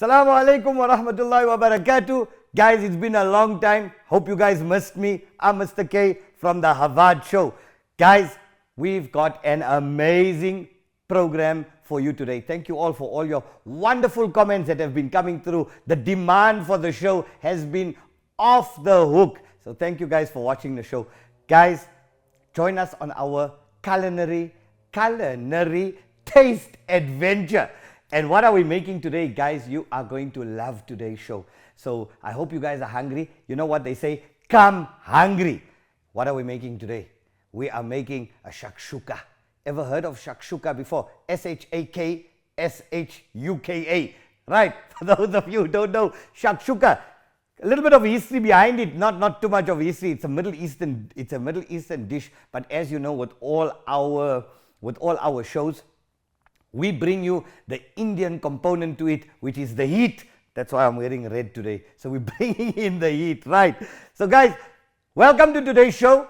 Assalamu alaikum wa rahmatullahi wa barakatuh. Guys, it's been a long time. Hope you guys missed me. I'm Mr. K from the Havaat show. Guys, we've got an amazing program for you today. Thank you all for all your wonderful comments that have been coming through. The demand for the show has been off the hook. So thank you guys for watching the show. Guys, join us on our culinary taste adventure. And what are we making today? Guys, you are going to love today's show. So I hope you guys are hungry. You know what they say? Come hungry. What are we making today? We are making a shakshuka. Ever heard of shakshuka before? S-H-A-K, S-H-U-K-A. Right? For those of you who don't know, shakshuka. A little bit of history behind it, not too much of history. It's a Middle Eastern dish. But as you know, with all our shows, we bring you the Indian component to it, which is the heat. That's why I'm wearing red today. So we're bringing in the heat, right? So guys, welcome to today's show.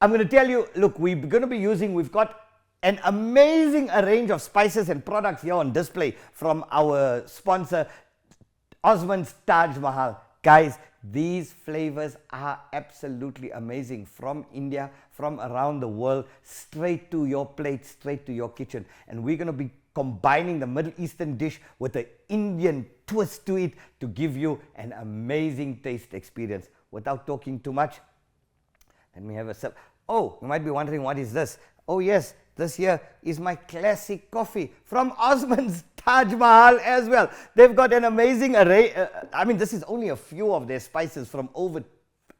I'm going to tell you, look, we've got an amazing range of spices and products here on display from our sponsor, Osman's Taj Mahal. Guys, these flavors are absolutely amazing from India, from around the world, straight to your plate, straight to your kitchen. And we're going to be combining the Middle Eastern dish with the Indian twist to it to give you an amazing taste experience. Without talking too much, let me have a sip. Oh, you might be wondering, what is this? Oh yes, this here is my classic coffee from Osman's Taj Mahal as well. They've got an amazing array. This is only a few of their spices from over,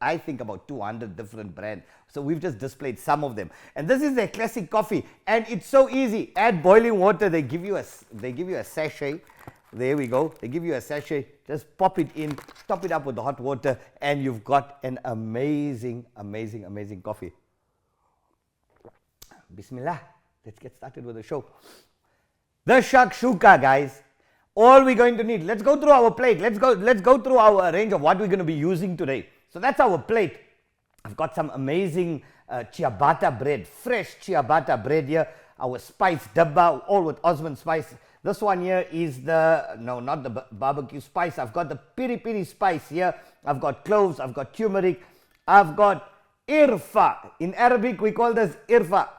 I think, about 200 different brands. So we've just displayed some of them. And this is their classic coffee. And it's so easy. Add boiling water. They give you a sachet. There we go. They give you a sachet. Just pop it in, top it up with the hot water, and you've got an amazing, amazing, amazing coffee. Bismillah. Let's get started with the show. The shakshuka, guys. All we're going to need. Let's go through our plate. Let's go through our range of what we're going to be using today. So that's our plate. I've got some amazing ciabatta bread, fresh ciabatta bread here. Our spice dabba, all with Osman spice. This one here is not the barbecue spice. I've got the piri piri spice here. I've got cloves. I've got turmeric. I've got irfa. In Arabic, we call this irfa.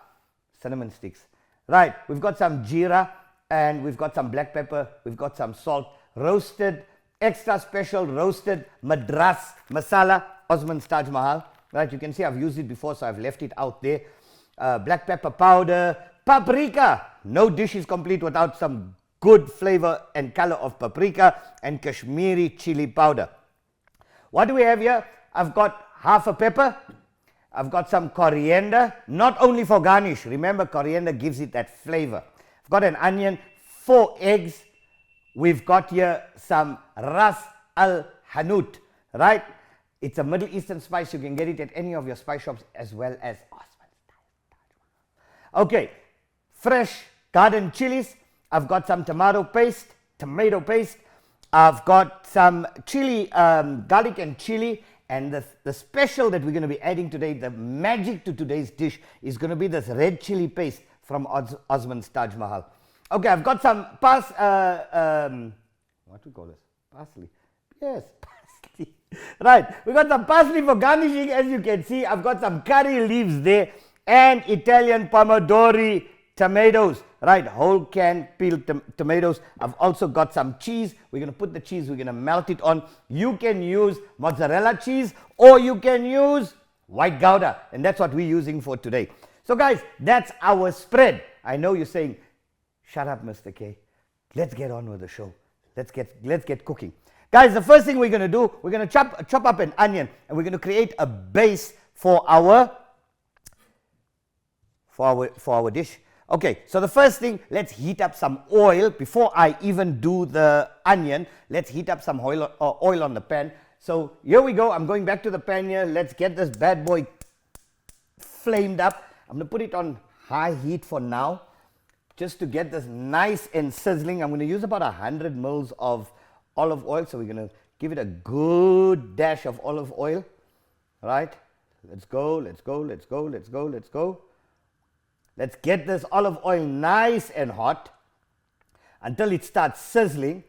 Cinnamon sticks. Right, we've got some jeera and we've got some black pepper. We've got some salt, roasted, extra special roasted madras masala, Osman's Taj Mahal. Right, you can see I've used it before, so I've left it out there. Black pepper powder, paprika. No dish is complete without some good flavor and color of paprika, and Kashmiri chili powder. What do we have here? I've got half a pepper. I've got some coriander, not only for garnish. Remember, coriander gives it that flavor. I've got an onion, 4 eggs. We've got here some ras al hanout, right? It's a Middle Eastern spice. You can get it at any of your spice shops as well as Osman's. Okay, fresh garden chilies. I've got some tomato paste. I've got some chili, garlic and chili. And the special that we're going to be adding today, the magic to today's dish, is going to be this red chili paste from Osman's Taj Mahal. Okay, I've got some what do we call this? Parsley. Yes, parsley. Right, we've got some parsley for garnishing. As you can see, I've got some curry leaves there and Italian pomodori tomatoes. Right, whole can peeled tomatoes. I've also got some cheese. We're going to put the cheese, we're going to melt it on. You can use mozzarella cheese or you can use white Gouda, and that's what we're using for today. So guys, that's our spread. I know you're saying, shut up, Mr. K. Let's get on with the show. Let's get cooking. Guys, the first thing we're going to do, we're going to chop up an onion, and we're going to create a base for our dish. Okay, so the first thing, let's heat up some oil. Before I even do the onion, let's heat up some oil on the pan. So here we go. I'm going back to the pan here. Let's get this bad boy flamed up. I'm going to put it on high heat for now, just to get this nice and sizzling. I'm going to use about 100 mils of olive oil. So we're going to give it a good dash of olive oil. All right, let's go. Let's get this olive oil nice and hot until it starts sizzling.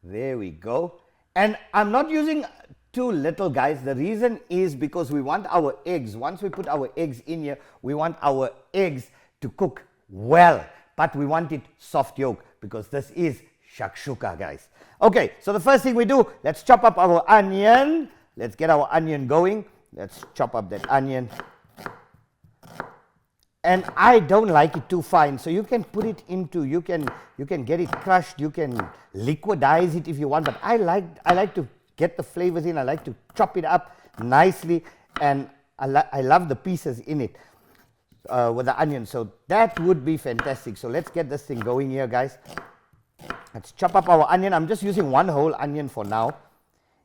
There we go. And I'm not using too little, guys. The reason is because we want our eggs, once we put our eggs in here, we want our eggs to cook well, but we want it soft yolk because this is shakshuka, guys. Okay, so the first thing we do, let's chop up our onion. Let's get our onion going. Let's chop up that onion. And I don't like it too fine, so you can put it into, you can get it crushed, you can liquidize it if you want, but I like to get the flavors in. I like to chop it up nicely, and I love the pieces in it with the onion, so that would be fantastic. So let's get this thing going here, guys. Let's chop up our onion. I'm just using one whole onion for now.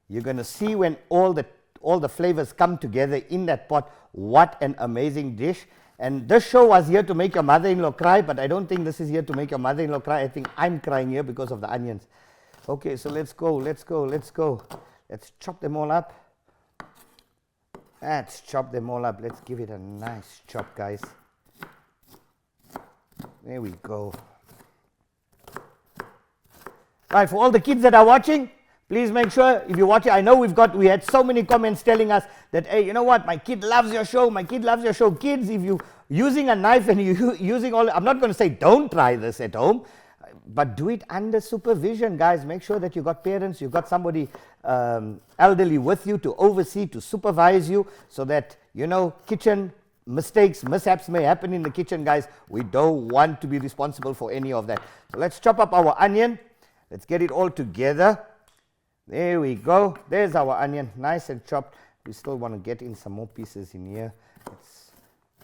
You're going to see when all the flavors come together in that pot, what an amazing dish. And this show was here to make your mother-in-law cry, but I don't think this is here to make your mother-in-law cry. I think I'm crying here because of the onions. Okay, so let's go. Let's chop them all up. Let's chop them all up. Let's give it a nice chop, guys. There we go. Right, for all the kids that are watching, please make sure if you watch it, I know we had so many comments telling us that, hey, you know what, my kid loves your show, my kid loves your show. Kids, if you using a knife and you using all, I'm not going to say don't try this at home, but do it under supervision, guys. Make sure that you got parents, you got somebody elderly with you to oversee, to supervise you, so that, you know, kitchen mistakes, mishaps may happen in the kitchen, guys. We don't want to be responsible for any of that. So let's chop up our onion. Let's get it all together. There we go. There's our onion, nice and chopped. We still want to get in some more pieces in here.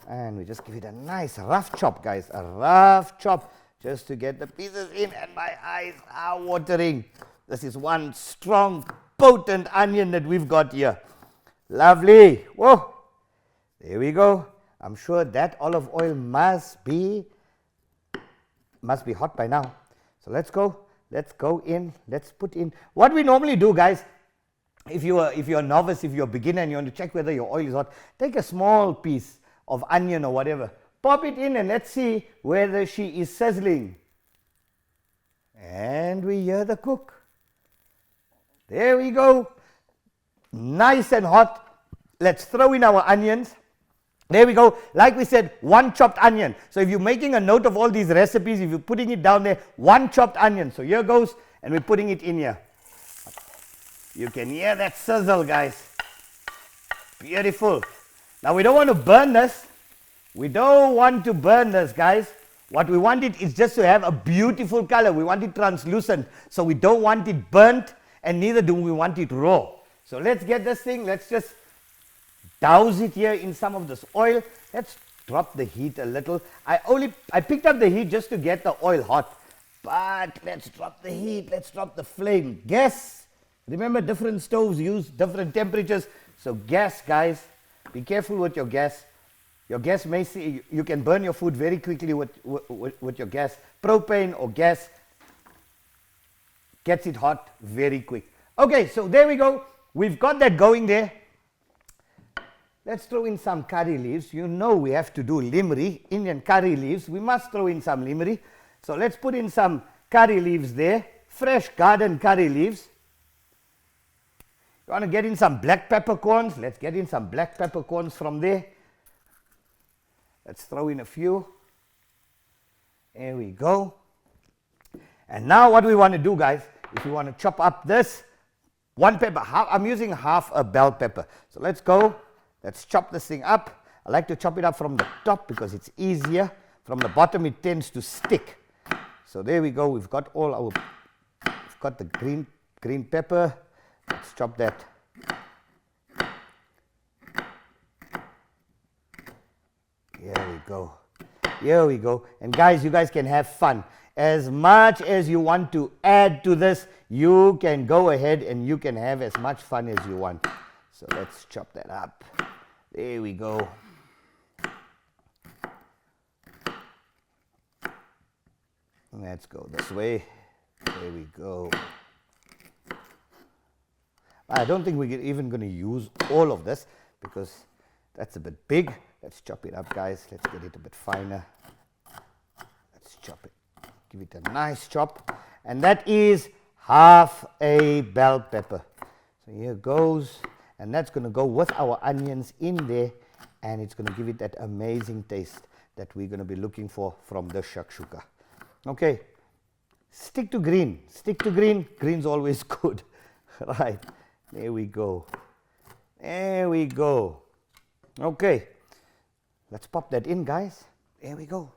And we just give it a nice rough chop, guys. A rough chop just to get the pieces in, and my eyes are watering. This is one strong, potent onion that we've got here. Lovely. Whoa. There we go. I'm sure that olive oil must be hot by now. So let's go. Let's go in, let's put in, what we normally do, guys, if you're a novice, if you're a beginner and you want to check whether your oil is hot, take a small piece of onion or whatever, pop it in and let's see whether she is sizzling. And we hear the cook. There we go, nice and hot. Let's throw in our onions. There we go. Like we said, one chopped onion. So if you're making a note of all these recipes, if you're putting it down there, one chopped onion. So here goes, and we're putting it in here. You can hear that sizzle, guys. Beautiful. Now we don't want to burn this. We don't want to burn this, guys. What we want it is just to have a beautiful color. We want it translucent. So we don't want it burnt, and neither do we want it raw. So let's get this thing. Let's just douse it here in some of this oil. Let's drop the heat a little. I picked up the heat just to get the oil hot, but let's drop the heat, let's drop the flame. Gas, remember, different stoves use different temperatures, so gas, guys, be careful with your gas. Your gas may see, you can burn your food very quickly with your gas. Propane or gas gets it hot very quick. Okay, so there we go. We've got that going there. Let's throw in some curry leaves. You know we have to do limri, Indian curry leaves. We must throw in some limri. So let's put in some curry leaves there, fresh garden curry leaves. You want to get in some black peppercorns? Let's get in some black peppercorns from there. Let's throw in a few. There we go. And now what we want to do, guys, if you want to chop up this, one pepper, I'm using half a bell pepper. So let's go. Let's chop this thing up. I like to chop it up from the top because it's easier. From the bottom it tends to stick. So there we go. We've got the green pepper. Let's chop that. Here we go. Here we go. And guys, you guys can have fun. As much as you want to add to this, you can go ahead and you can have as much fun as you want. So let's chop that up. There we go. Let's go this way. There we go. I don't think we're even going to use all of this because that's a bit big. Let's chop it up, guys. Let's get it a bit finer. Let's chop it. Give it a nice chop. And that is half a bell pepper. So here goes, and that's going to go with our onions in there, and it's going to give it that amazing taste that we're going to be looking for from the shakshuka. Okay, stick to green, green's always good. Right, there we go, okay, let's pop that in, guys. There we go.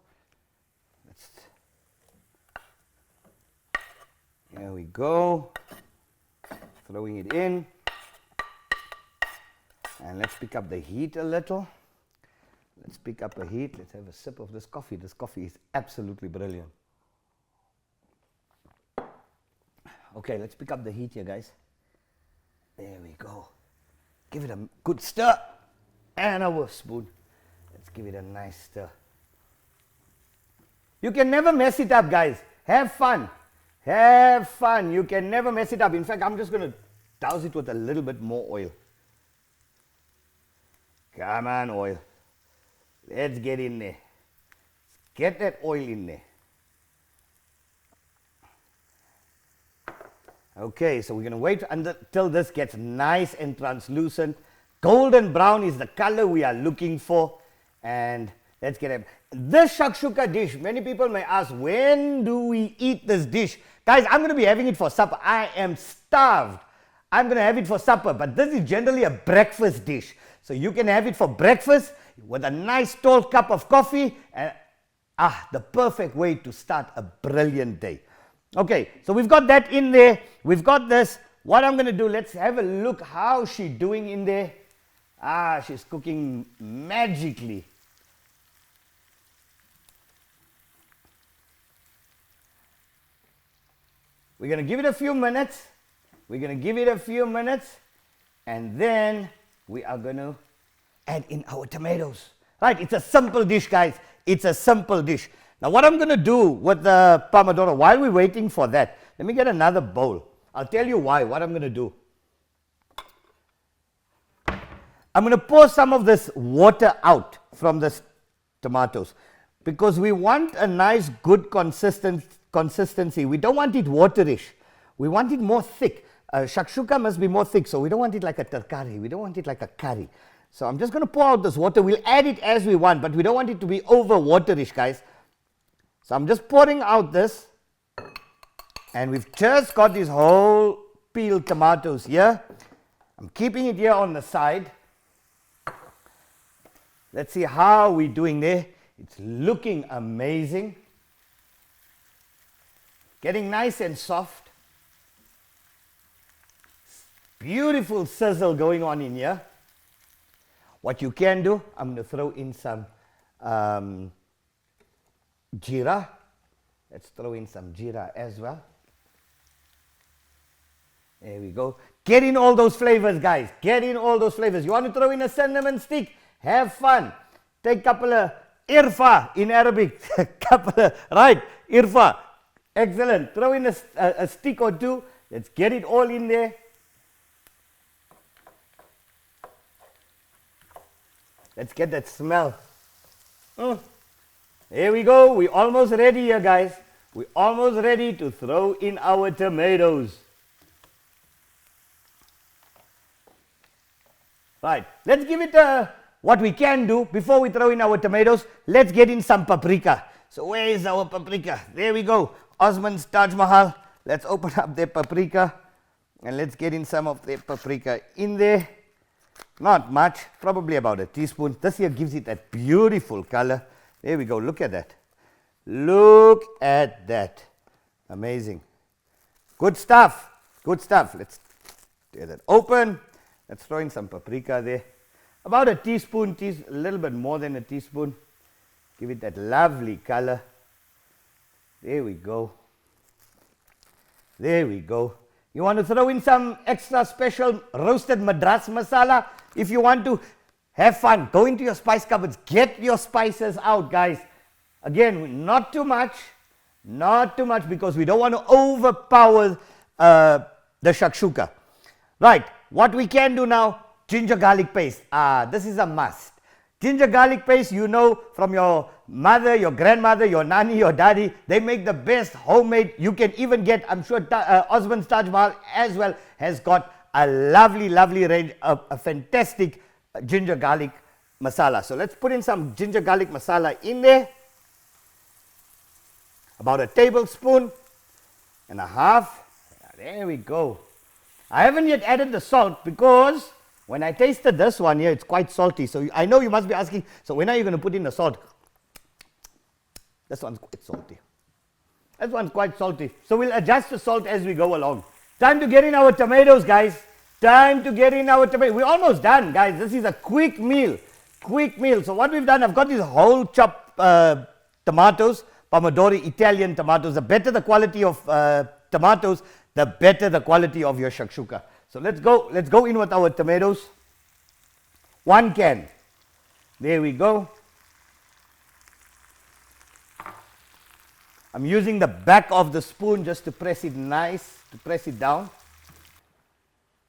There we go, throwing it in, and let's pick up the heat a little. Let's pick up a heat. Let's have a sip of this coffee. This coffee is absolutely brilliant. Okay, let's pick up the heat here, guys. There we go. Give it a good stir and a spoon. Let's give it a nice stir. You can never mess it up, guys. Have fun. Have fun. You can never mess it up. In fact, I'm just going to douse it with a little bit more oil. Come on, oil. Let's get in there. Get that oil in there. Okay, so we're going to wait until this gets nice and translucent. Golden brown is the color we are looking for. And let's get it. This shakshuka dish, many people may ask, when do we eat this dish? Guys, I'm going to be having it for supper. I am starved. I'm going to have it for supper, but this is generally a breakfast dish. So you can have it for breakfast with a nice tall cup of coffee, and the perfect way to start a brilliant day. Okay, so we've got that in there. We've got this. What I'm going to do, let's have a look how she's doing in there. She's cooking magically. We're going to give it a few minutes. And then we are going to add in our tomatoes. Right, it's a simple dish, guys. It's a simple dish. Now, what I'm going to do with the pomodoro, while we're waiting for that, let me get another bowl. I'll tell you what I'm going to do. I'm going to pour some of this water out from the tomatoes because we want a nice, good consistency. We don't want it waterish. We want it more thick. Shakshuka must be more thick, so we don't want it like a terkari. We don't want it like a curry. So I'm just going to pour out this water. We'll add it as we want, but we don't want it to be over waterish, guys. So I'm just pouring out this, and we've just got these whole peeled tomatoes here. I'm keeping it here on the side. Let's see how we're doing there. It's looking amazing. Getting nice and soft. Beautiful sizzle going on in here. What you can do, I'm going to throw in some jeera. Let's throw in some jeera as well. There we go. Get in all those flavors, guys. Get in all those flavors. You want to throw in a cinnamon stick? Have fun. Take a couple of irfa in Arabic. Right, irfa. Excellent. Throw in a stick or two. Let's get it all in there. Let's get that smell. Here we go. We're almost ready here, guys. We're almost ready to throw in our tomatoes. Right. Let's give it what we can do before we throw in our tomatoes. Let's get in some paprika. So where is our paprika? There we go. Osman's Taj Mahal. Let's open up their paprika and let's get in some of their paprika in there. Not much, probably about a teaspoon. This here gives it that beautiful color. There we go. Look at that. Look at that. Amazing. Good stuff. Good stuff. Let's tear that open. Let's throw in some paprika there. About a teaspoon, a little bit more than a teaspoon. Give it that lovely color. There we go. There we go. You want to throw in some extra special roasted madras masala? If you want to have fun, go into your spice cupboards. Get your spices out, guys. Again, not too much. Not too much because we don't want to overpower the shakshuka. Right. What we can do now, ginger garlic paste. This is a must. Ginger garlic paste, you know from your mother, your grandmother, your nanny, your daddy, they make the best homemade. You can even get, I'm sure Osman's Taj Mahal as well has got a lovely, lovely range of a fantastic ginger garlic masala. So let's put in some ginger garlic masala in there. About a tablespoon and a half. There we go. I haven't yet added the salt because when I tasted this one here, it's quite salty. So I know you must be asking, so when are you going to put in the salt? This one's quite salty. This one's quite salty. So we'll adjust the salt as we go along. Time to get in our tomatoes, guys. Time to get in our tomatoes. We're almost done, guys. This is a quick meal. Quick meal. So what we've done, I've got these whole chopped tomatoes, Pomodoro Italian tomatoes. The better the quality of tomatoes, the better the quality of your shakshuka. So let's go in with our tomatoes. 1 can. There we go. I'm using the back of the spoon just to press it nice, to press it down.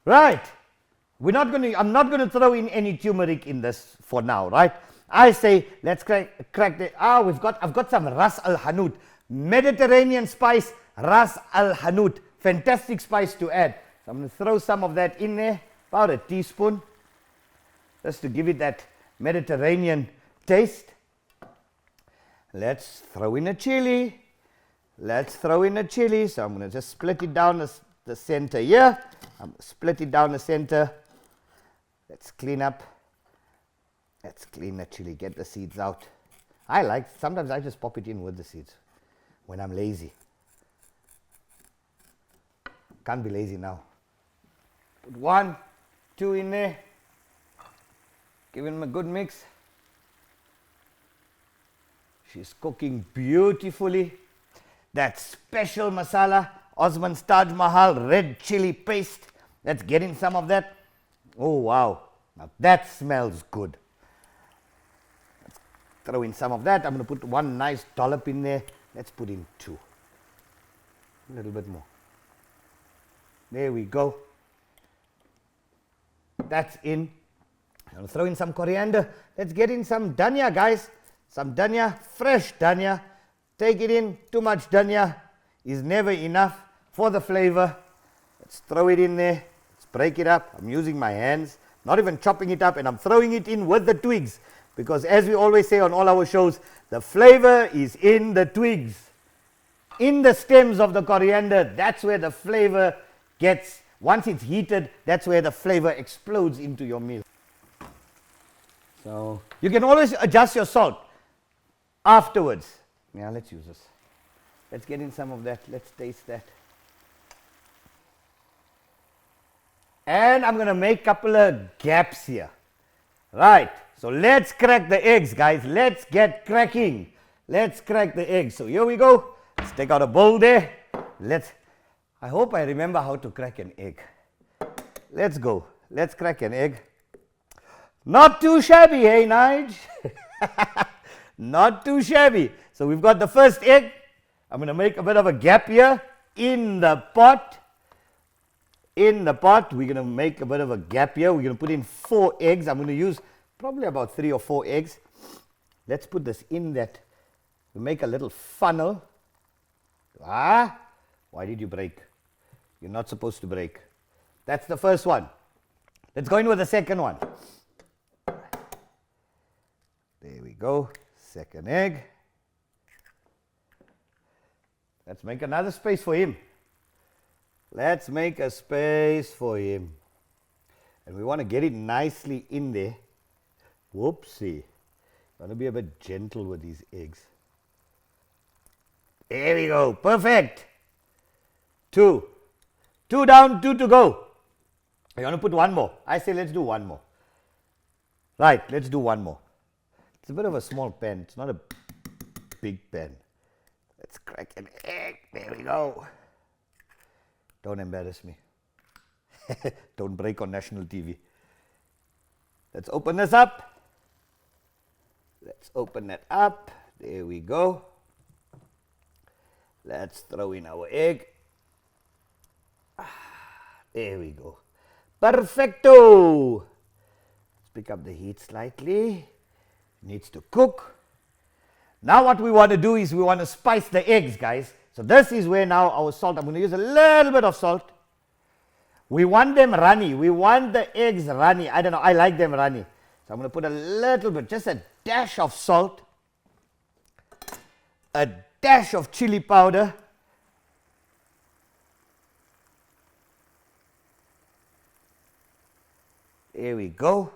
Right. I'm not going to throw in any turmeric in this for now, right? I say let's crack the I've got some Ras Al Hanout, Mediterranean spice, Ras Al Hanout, fantastic spice to add. So I'm going to throw some of that in there, about a teaspoon, just to give it that Mediterranean taste. Let's throw in a chili. Let's throw in a chili. So I'm going to just split it down the center here. Split it down the center. Let's clean up. Let's clean the chili, get the seeds out. Sometimes I just pop it in with the seeds when I'm lazy. Can't be lazy now. Put 1, 2 in there. Give him a good mix. She's cooking beautifully. That special masala, Osman's Taj Mahal red chili paste. Let's get in some of that. Oh wow, now that smells good. Let's throw in some of that. I'm going to put 1 nice dollop in there. Let's put in 2. A little bit more. There we go. That's in. I'm going to throw in some coriander. Let's get in some dhania, guys. Some dhania, fresh dhania. Take it in. Too much dhania is never enough for the flavor. Let's throw it in there. Let's break it up. I'm using my hands, not even chopping it up, and I'm throwing it in with the twigs. Because as we always say on all our shows, the flavor is in the twigs. In the stems of the coriander, that's where the flavor gets, once it's heated, that's where the flavor explodes into your meal. So you can always adjust your salt afterwards. Yeah, let's use this. Let's get in some of that. Let's taste that. And I'm going to make a couple of gaps here. Right. So let's crack the eggs, guys. Let's get cracking. Let's crack the eggs. So here we go. Let's take out a bowl there. I hope I remember how to crack an egg. Let's go. Let's crack an egg. Not too shabby, hey, Nige? Not too shabby. So we've got the first egg. I'm going to make a bit of a gap here in the pot. In the pot, we're going to make a bit of a gap here. We're going to put in 4 eggs. I'm going to use probably about 3 or 4 eggs. Let's put this in that. We make a little funnel. Why did you break? You're not supposed to break. That's the first one. Let's go in with the second one. There we go. Second egg. Let's make another space for him. Let's make a space for him. And we want to get it nicely in there. Whoopsie. Want to be a bit gentle with these eggs. There we go. Perfect. 2. 2 down, 2 to go. You want to put 1 more? I say let's do 1 more. Right, let's do 1 more. It's a bit of a small pan. It's not a big pan. Let's crack an egg. There we go. Don't embarrass me. Don't break on national TV. Let's open this up. Let's open that up. There we go. Let's throw in our egg. There we go. Perfecto. Let's pick up the heat slightly. Needs to cook. Now what we want to do is we want to spice the eggs, guys. So this is where now our salt, I'm going to use a little bit of salt. We want them runny. We want the eggs runny. I don't know, I like them runny. So I'm going to put a little bit, just a dash of salt, a dash of chili powder, there we go.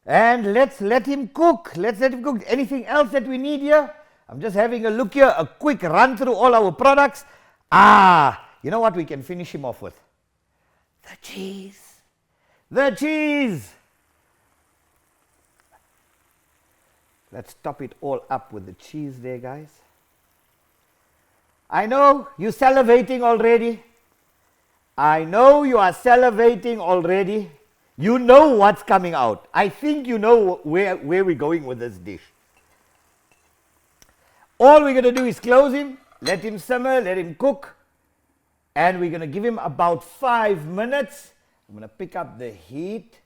And let's let him cook. Let's let him cook. Anything else that we need here? I'm just having a look here, a quick run through all our products. You know what we can finish him off with? The cheese. The cheese. Let's top it all up with the cheese there, guys. I know you're salivating already. I know you are salivating already. You know what's coming out. I think you know where we're going with this dish. All we're going to do is close him, let him simmer, let him cook. And we're going to give him about 5 minutes. I'm going to pick up the heat.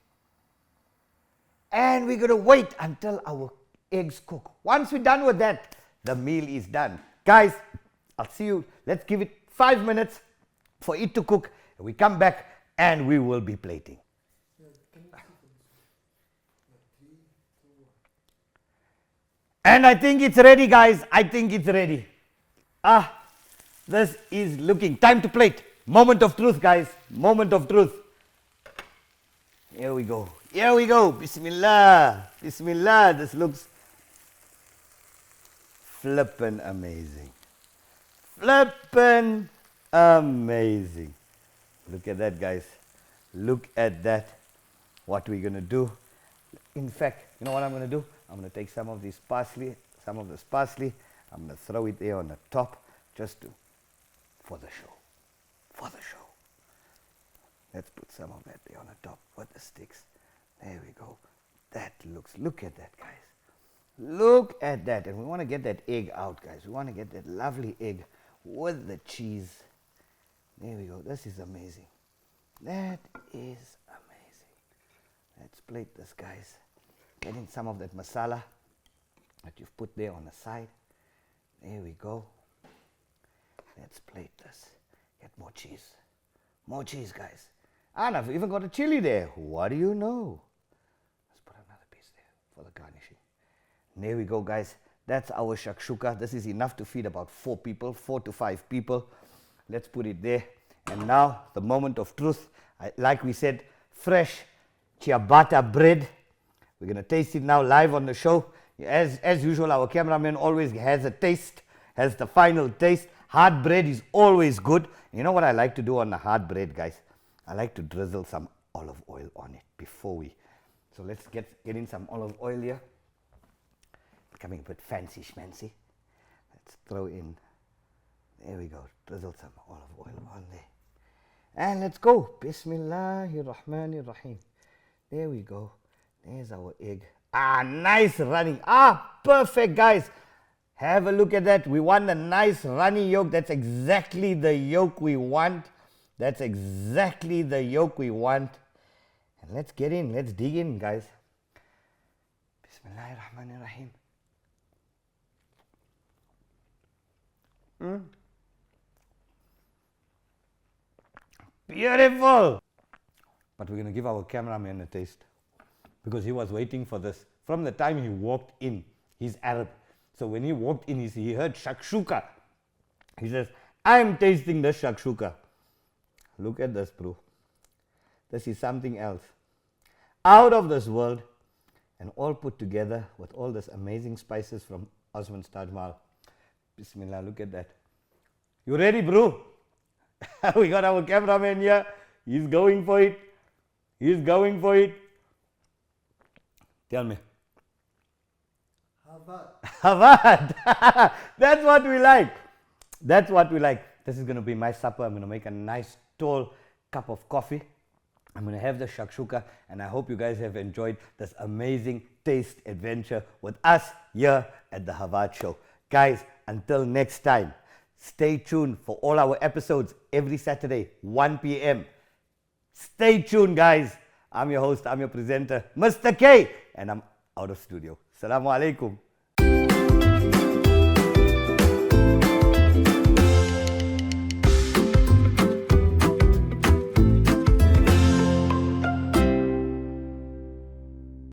And we're going to wait until our eggs cook. Once we're done with that, the meal is done. Guys, I'll see you. Let's give it 5 minutes for it to cook. We come back and we will be plating. And I think it's ready, guys. I think it's ready. This is looking. Time to plate. Moment of truth, guys. Moment of truth. Here we go. Here we go. Bismillah. Bismillah. This looks flippin' amazing. Flippin' amazing. Look at that, guys. Look at that. What we're going to do. In fact, you know what I'm going to do? I'm going to take some of this parsley, I'm going to throw it there on the top, just for the show. For the show. Let's put some of that there on the top with the sticks. There we go. That looks, look at that, guys. Look at that. And we want to get that egg out, guys. We want to get that lovely egg with the cheese. There we go. This is amazing. That is amazing. Let's plate this, guys. Get in some of that masala that you've put there on the side. There we go. Let's plate this. Get more cheese. More cheese, guys. And I've even got a chili there. What do you know? Let's put another piece there for the garnishing. And there we go, guys. That's our shakshuka. This is enough to feed about 4 people, 4 to 5 people. Let's put it there. And now, the moment of truth. Like we said, fresh ciabatta bread. We're going to taste it now live on the show. As usual, our cameraman always has a taste, has the final taste. Hard bread is always good. You know what I like to do on the hard bread, guys? I like to drizzle some olive oil on it before we. So let's get in some olive oil here. Becoming a bit fancy schmancy. Let's throw in. There we go. Drizzle some olive oil on there. And let's go. Bismillahirrahmanirrahim. There we go. There's our egg. Nice running. Perfect, guys. Have a look at that. We want a nice runny yolk. That's exactly the yolk we want. That's exactly the yolk we want. And let's get in. Let's dig in, guys. Bismillahirrahmanirrahim. Beautiful. But we're going to give our cameraman a taste, because he was waiting for this. From the time he walked in, he's Arab. So when he walked in, he heard shakshuka. He says, I'm tasting the shakshuka. Look at this, bro. This is something else. Out of this world, and all put together with all this amazing spices from Osman's Taj Mahal. Bismillah, look at that. You ready, bro? We got our cameraman here. He's going for it. He's going for it. Tell me. Havaat. That's what we like. That's what we like. This is going to be my supper. I'm going to make a nice tall cup of coffee. I'm going to have the shakshuka, and I hope you guys have enjoyed this amazing taste adventure with us here at the Havaat Show. Guys, until next time, stay tuned for all our episodes every Saturday, 1 p.m. Stay tuned, guys. I'm your host, I'm your presenter, Mr. K, and I'm out of studio. Assalamu alaikum.